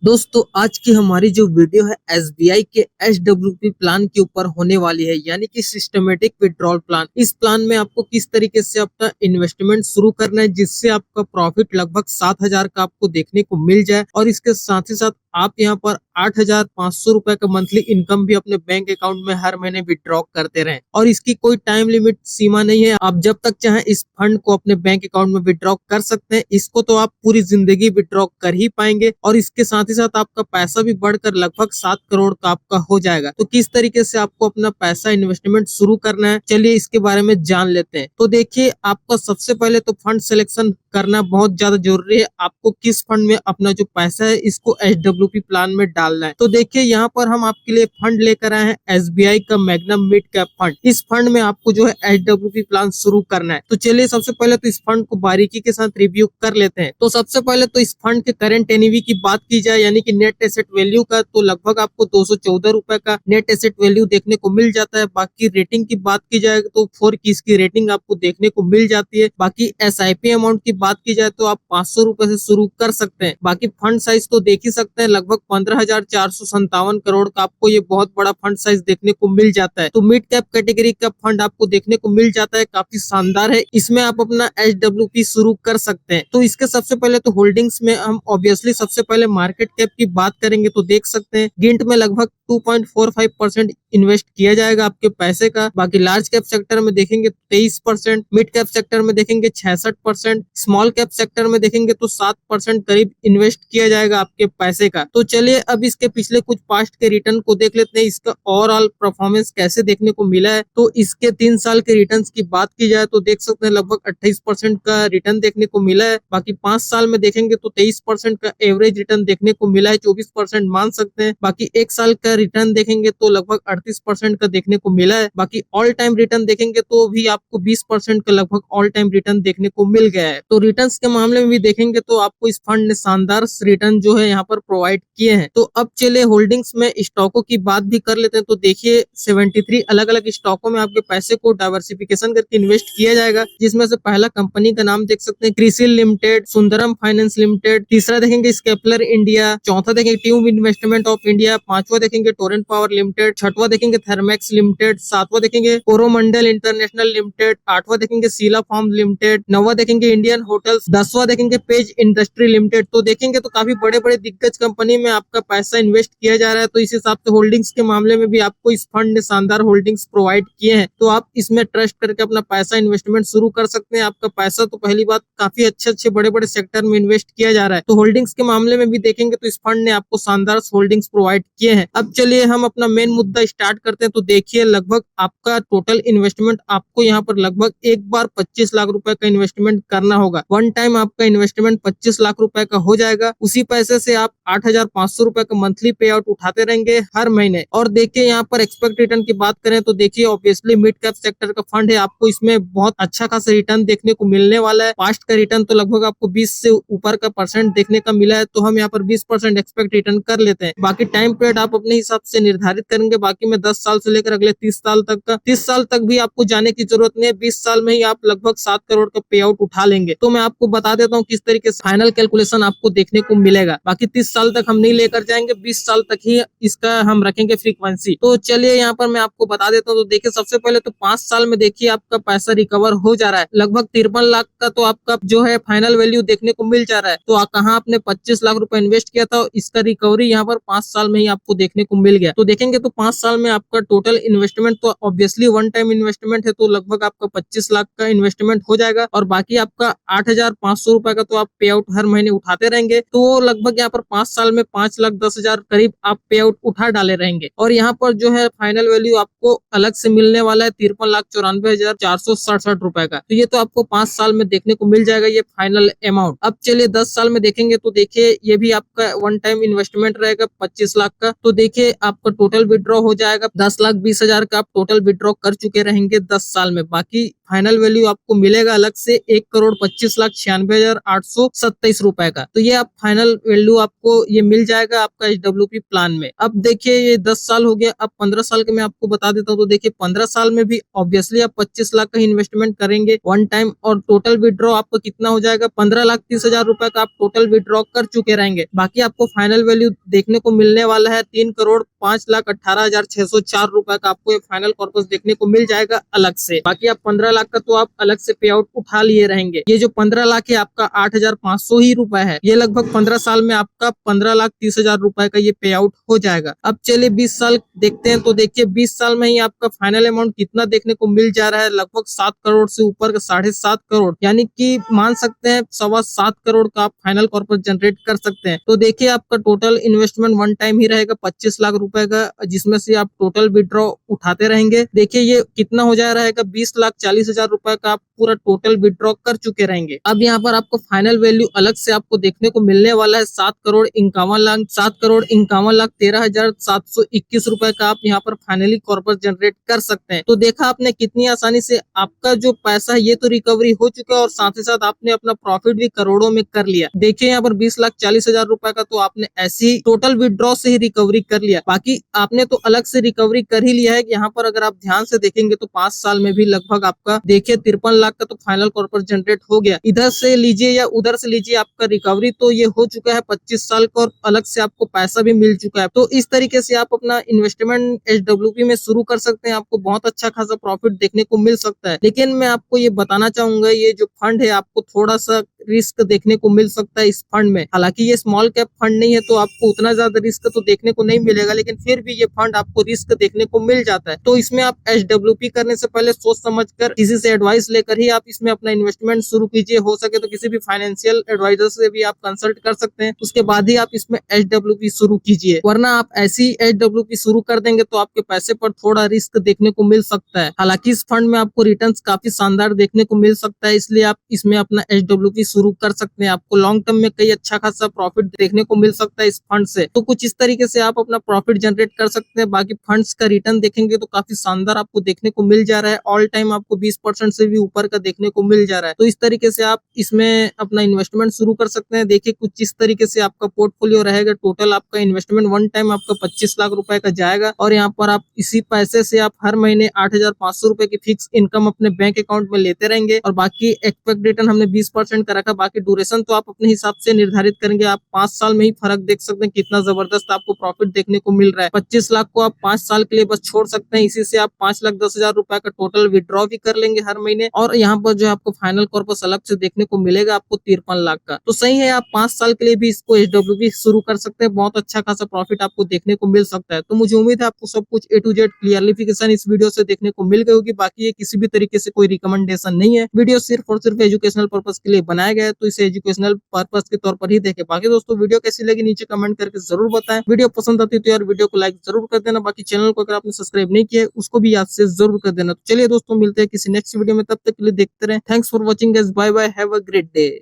दोस्तों आज की हमारी जो वीडियो है एसबीआई के एसडब्ल्यूपी प्लान के ऊपर होने वाली है, यानी कि सिस्टमेटिक विड्रॉल प्लान। इस प्लान में आपको किस तरीके से अपना इन्वेस्टमेंट शुरू करना है जिससे आपका प्रॉफिट लगभग 7,000 का आपको देखने को मिल जाए, और इसके साथ ही साथ आप यहाँ पर 8,500 रुपए का मंथली इनकम भी अपने बैंक अकाउंट में हर महीने विड्रॉ करते रहें। और इसकी कोई टाइम लिमिट सीमा नहीं है, आप जब तक चाहें इस फंड को अपने बैंक अकाउंट में विड्रॉ कर सकते हैं। इसको तो आप पूरी जिंदगी विड्रॉ कर ही पाएंगे, और इसके साथ ही साथ आपका पैसा भी बढ़कर लगभग 7 करोड़ का आपका हो जाएगा। तो किस तरीके से आपको अपना पैसा इन्वेस्टमेंट शुरू करना है, चलिए इसके बारे में जान लेते हैं। तो देखिए, आपका सबसे पहले तो फंड सिलेक्शन करना बहुत ज्यादा जरूरी है। आपको किस फंड में अपना जो पैसा है इसको एसडब्ल्यूपी प्लान में डालना है। तो देखिए, यहाँ पर हम आपके लिए फंड लेकर आए हैं एसबीआई का मैग्नम मिड कैप फंड। इस फंड में आपको जो है एसडब्ल्यूपी प्लान शुरू करना है। तो चलिए सबसे पहले तो इस फंड को बारीकी के साथ रिव्यू कर लेते हैं। तो सबसे पहले तो इस फंड के करंट एनएवी की बात की जाए, यानी कि नेट एसेट वैल्यू का, तो लगभग आपको 214 रुपए का नेट एसेट वैल्यू देखने को मिल जाता है। बाकी रेटिंग की बात की जाए तो 4 की इसकी रेटिंग आपको देखने को मिल जाती है। बाकी एसआईपी अमाउंट की बात की जाए तो आप 500 रुपए से शुरू कर सकते हैं। बाकी फंड साइज तो देख ही सकते हैं, लगभग 15,457 करोड़ का आपको ये बहुत बड़ा फंड साइज देखने को मिल जाता है। तो मिड कैप कैटेगरी का फंड आपको देखने को मिल जाता है, काफी शानदार है। इसमें आप अपना एसडब्ल्यूपी शुरू कर सकते हैं। तो इसके सबसे पहले तो होल्डिंग्स में हम ऑब्वियसली सबसे पहले मार्केट कैप की बात करेंगे, तो देख सकते हैं गिंट में लगभग 2.45% इन्वेस्ट किया जाएगा आपके पैसे का। बाकी लार्ज कैप सेक्टर में देखेंगे 23%, मिड कैप सेक्टर में देखेंगे 66%, स्मॉल कैप सेक्टर में देखेंगे तो 7% करीब इन्वेस्ट किया जाएगा आपके पैसे का। तो चलिए अब इसके पिछले कुछ पास्ट के रिटर्न को देख लेते हैं, इसका ओवरऑल परफॉर्मेंस कैसे देखने को मिला है। तो इसके 3 साल के रिटर्न की बात की जाए तो देख सकते हैं लगभग 28% का रिटर्न देखने को मिला है। बाकी 5 साल में देखेंगे तो 23% का एवरेज रिटर्न देखने को मिला है, 24% मान सकते हैं। बाकी 1 साल का रिटर्न देखेंगे तो लगभग 38% का देखने को मिला है। बाकी ऑल टाइम रिटर्न देखेंगे तो भी आपको 20% का लगभग ऑल टाइम रिटर्न देखने को मिल गया है। तो रिटर्न के मामले में भी देखेंगे तो आपको इस फंड ने शानदार रिटर्न जो है यहाँ पर प्रोवाइड किए हैं। तो अब चले होल्डिंग्स में स्टॉकों की बात भी कर लेते हैं। तो देखिए 73 अलग अलग स्टॉकों में आपके पैसे को डाइवर्सिफिकेशन करके इन्वेस्ट किया जाएगा, जिसमें से पहला कंपनी का नाम देख सकते हैं CRISIL limited, Sundaram finance limited, तीसरा देखेंगे स्केपलर इंडिया, चौथा देखेंगे ट्यूब इन्वेस्टमेंट ऑफ इंडिया, पांचवा देखेंगे टोरेंट पावर लिमिटेड, छठवा देखेंगे थर्मैक्स लिमिटेड, सातवां देखेंगे कोरोमंडल इंटरनेशनल लिमिटेड, आठवां देखेंगे सीला फार्म लिमिटेड, नौवां देखेंगे इंडियन होटल्स, 10वां देखेंगे पेज इंडस्ट्री लिमिटेड। तो देखेंगे तो काफी बड़े बड़े दिग्गज कंपनी में आपका पैसा इन्वेस्ट किया जा रहा है। तो इस हिसाब से होल्डिंग्स के मामले में भी आपको इस फंड ने शानदार होल्डिंग्स प्रोवाइड किए हैं। तो आप इसमें ट्रस्ट करके अपना पैसा इन्वेस्टमेंट शुरू कर सकते हैं। आपका पैसा तो पहली बात काफी अच्छे बड़े बड़े सेक्टर में इन्वेस्ट किया जा रहा है। तो होल्डिंग्स के मामले में भी देखेंगे तो इस फंड ने आपको शानदार होल्डिंग्स प्रोवाइड किए हैं। अब चलिए हम अपना मेन मुद्दा स्टार्ट करते हैं। तो देखिए लगभग आपका टोटल इन्वेस्टमेंट आपको यहाँ पर लगभग एक बार 25 लाख रुपए का इन्वेस्टमेंट करना होगा। वन टाइम आपका इन्वेस्टमेंट 25 लाख रुपए का हो जाएगा। उसी पैसे से आप 8,500 रुपए का मंथली पे आउट उठाते रहेंगे हर महीने। और देखिए यहाँ पर एक्सपेक्ट रिटर्न की बात करें तो देखिए ऑब्वियसली मिड कैप सेक्टर का फंड है, आपको इसमें बहुत अच्छा खासा रिटर्न देखने को मिलने वाला है। पास्ट का रिटर्न तो लगभग आपको 20 से ऊपर का परसेंट देखने का मिला है, तो हम यहाँ पर 20% एक्सपेक्ट रिटर्न कर लेते हैं। बाकी टाइम पीरियड आप अपने हिसाब से निर्धारित करेंगे। बाकी में 10 साल से लेकर अगले 30 साल तक का, 30 साल तक भी आपको जाने की जरूरत नहीं है। 20 साल में ही आप लगभग 7 करोड़ का पे आउट उठा लेंगे। तो मैं आपको बता देता हूँ किस तरीके से फाइनल कैलकुलेशन आपको देखने को मिलेगा। बाकी 30 साल तक हम नहीं लेकर जाएंगे, 20 साल तक ही इसका हम रखेंगे फ्रीक्वेंसी। तो चलिए यहाँ पर मैं आपको बता देता हूँ। तो देखिए सबसे पहले तो 5 साल में देखिए आपका पैसा रिकवर हो जा रहा है, लगभग 53 लाख का तो आपका जो है फाइनल वैल्यू देखने को मिल जा रहा है। तो कहाँ आपने 25 लाख रुपए इन्वेस्ट किया था, इसका रिकवरी यहाँ पर 5 साल में ही आपको देखने को मिल गया। तो देखेंगे तो 5 साल में आपका टोटल इन्वेस्टमेंट तो ऑब्वियसली वन टाइम इन्वेस्टमेंट है, तो लगभग आपका 25 लाख का इन्वेस्टमेंट हो जाएगा। और बाकी आपका 8,500 रुपए का तो आप पे आउट हर महीने उठाते रहेंगे। तो लगभग यहाँ पर 5 साल में 5,10,000 करीब आप पे आउट उठा डाले रहेंगे। और यहाँ पर जो है फाइनल वैल्यू आपको अलग से मिलने वाला है 53,94,467 रुपए का। तो ये तो आपको 5 साल में देखने को मिल जाएगा ये फाइनल अमाउंट। अब चलिए 10 साल में देखेंगे तो देखिए ये भी आपका वन टाइम इन्वेस्टमेंट रहेगा 25 लाख का। तो देखिए आपका टोटल विड्रॉ हो जाएगा 10,20,000 का आप टोटल विड्रॉ कर चुके रहेंगे 10 साल में। बाकी फाइनल वैल्यू आपको मिलेगा अलग से 1,25,96,827 रुपए का। तो ये आप फाइनल वैल्यू आपको ये मिल जाएगा आपका HWP प्लान में। अब देखिए ये 10 साल हो गया, अब 15 साल के मैं आपको बता देता हूँ। तो देखिए 15 साल में भी ऑब्वियसली आप 25 लाख का इन्वेस्टमेंट करेंगे वन टाइम, और टोटल विड्रॉ आपका कितना हो जाएगा 15,30,000 रुपए का आप टोटल विड्रॉ कर चुके रहेंगे। बाकी आपको फाइनल वैल्यू देखने को मिलने वाला है 3,05,18,604 रुपए का आपको ये फाइनल कॉर्पस देखने को मिल जाएगा अलग से। बाकी आप 15 लाख का तो आप अलग से पे आउट उठा लिए रहेंगे। ये जो 15 लाख है आपका 8,500 ही रुपए है। ये लगभग 15 साल में आपका 15,30,000 रुपए का ये पे आउट हो जाएगा। अब चलिए 20 साल देखते हैं। तो देखिए 20 साल में ही आपका फाइनल अमाउंट कितना देखने को मिल जा रहा है, लगभग 7 करोड़ से ऊपर का 7.5 करोड़, यानी कि मान सकते हैं 7.25 करोड़ का आप फाइनल कॉर्पस जनरेट कर सकते हैं। तो देखिए आपका टोटल इन्वेस्टमेंट वन टाइम ही रहेगा 25 लाख रुपए का, जिसमें से आप टोटल विड्रॉ उठाते रहेंगे। देखिए ये कितना हो जा रहा है 20,40,000 रुपए का आप पूरा टोटल विड्रॉ कर चुके रहेंगे। अब यहाँ पर आपको फाइनल वैल्यू अलग से आपको देखने को मिलने वाला है 7,51,13,721 रुपए का आप यहाँ पर फाइनली कॉर्पस जनरेट कर सकते हैं। तो देखा आपने कितनी आसानी से आपका जो पैसा है ये तो रिकवरी हो चुका है, और साथ ही साथ आपने अपना प्रॉफिट भी करोड़ों में कर लिया। देखिए यहाँ पर 20,40,000 रुपए का तो आपने ऐसी टोटल विड्रॉ से ही रिकवरी कर लिया। बाकी आपने तो अलग से रिकवरी कर ही लिया है। यहाँ पर अगर आप ध्यान से देखेंगे तो 5 साल में भी लगभग आपका देखिए 53 लाख का तो फाइनल कॉर्पस जनरेट हो गया। इधर से लीजिए या उधर से लीजिए, आपका रिकवरी तो ये हो चुका है 25 साल का, और अलग से आपको पैसा भी मिल चुका है। तो इस तरीके से आप अपना इन्वेस्टमेंट HWP में शुरू कर सकते हैं। आपको बहुत अच्छा खासा प्रॉफिट देखने को मिल सकता है। लेकिन मैं आपको ये बताना चाहूंगा, ये जो फंड है आपको थोड़ा सा रिस्क देखने को मिल सकता है इस फंड में। हालांकि ये स्मॉल कैप फंड नहीं है तो आपको उतना ज्यादा रिस्क तो देखने को नहीं मिलेगा, लेकिन फिर भी ये फंड आपको रिस्क देखने को मिल जाता है। तो इसमें आप HWP करने से पहले सोच समझकर किसी से एडवाइस लेकर ही आप इसमें अपना इन्वेस्टमेंट शुरू कीजिए। हो सके तो किसी भी फाइनेंशियल एडवाइजर से भी आप कंसल्ट कर सकते हैं, उसके बाद ही आप इसमें HWP शुरू कीजिए। वरना आप ऐसी HWP शुरू कर देंगे तो आपके पैसे पर थोड़ा रिस्क देखने को मिल सकता है। हालांकि इस फंड में आपको रिटर्न्स काफी शानदार देखने को मिल सकता है, इसलिए आप इसमें अपना HWP शुरू कर सकते हैं। आपको लॉन्ग टर्म में कई अच्छा खासा प्रॉफिट देखने को मिल सकता है इस फंड से। तो कुछ इस तरीके से आप अपना प्रॉफिट जनरेट कर सकते हैं। बाकी फंड्स का रिटर्न देखेंगे तो काफी शानदार आपको देखने को मिल जा रहा है। ऑल टाइम आपको 20% से भी ऊपर का देखने को मिल जा रहा है। तो इस तरीके से आप इसमें अपना इन्वेस्टमेंट शुरू कर सकते हैं। देखिए कुछ इस तरीके से आपका पोर्टफोलियो रहेगा। टोटल आपका इन्वेस्टमेंट वन टाइम आपका 25 लाख रुपए का जाएगा, और यहाँ पर आप इसी पैसे से आप हर महीने 8,500 रुपए की फिक्स इनकम अपने बैंक अकाउंट में लेते रहेंगे। और बाकी एक्सपेक्ट रिटर्न हमने 20% का रखा। बाकी ड्यूरेशन तो आप अपने हिसाब से निर्धारित करेंगे। आप 5 साल में ही फर्क देख सकते हैं कितना जबरदस्त आपको प्रॉफिट देखने को मिल रहा है। 25 लाख को आप 5 साल के लिए बस छोड़ सकते हैं। इसी से आप 5,10,000 रुपए का टोटल विड्रॉ भी कर लेंगे हर महीने, और यहाँ पर जो आपको फाइनल कॉर्पस अलग से देखने को मिलेगा आपको 53 लाख का। तो सही है, आप 5 साल के लिए भी इसको HWP शुरू कर सकते हैं। बहुत अच्छा खासा प्रॉफिट आपको देखने को मिल सकता है। तो मुझे उम्मीद है आपको सब कुछ A to Z क्लियरिफिकेशन इस वीडियो से देखने को मिल गई होगी। बाकी ये किसी भी तरीके से कोई रिकमेंडेशन नहीं है। वीडियो सिर्फ और सिर्फ एजुकेशनल पर्पज के लिए बनाया गया है, तो इसे एजुकेशनल पर्पज के तौर पर ही देखें। बाकी दोस्तों वीडियो कैसी लगी नीचे कमेंट करके जरूर बताएं। वीडियो पसंद आती है तो यार वीडियो को लाइक जरूर कर देना। बाकी चैनल को अगर आपने सब्सक्राइब नहीं किया है उसको भी याद से जरूर कर देना। तो चलिए दोस्तों मिलते हैं किसी नेक्स्ट वीडियो में, तब तक के लिए देखते रहें। Thanks for watching guys, bye bye, have a great day.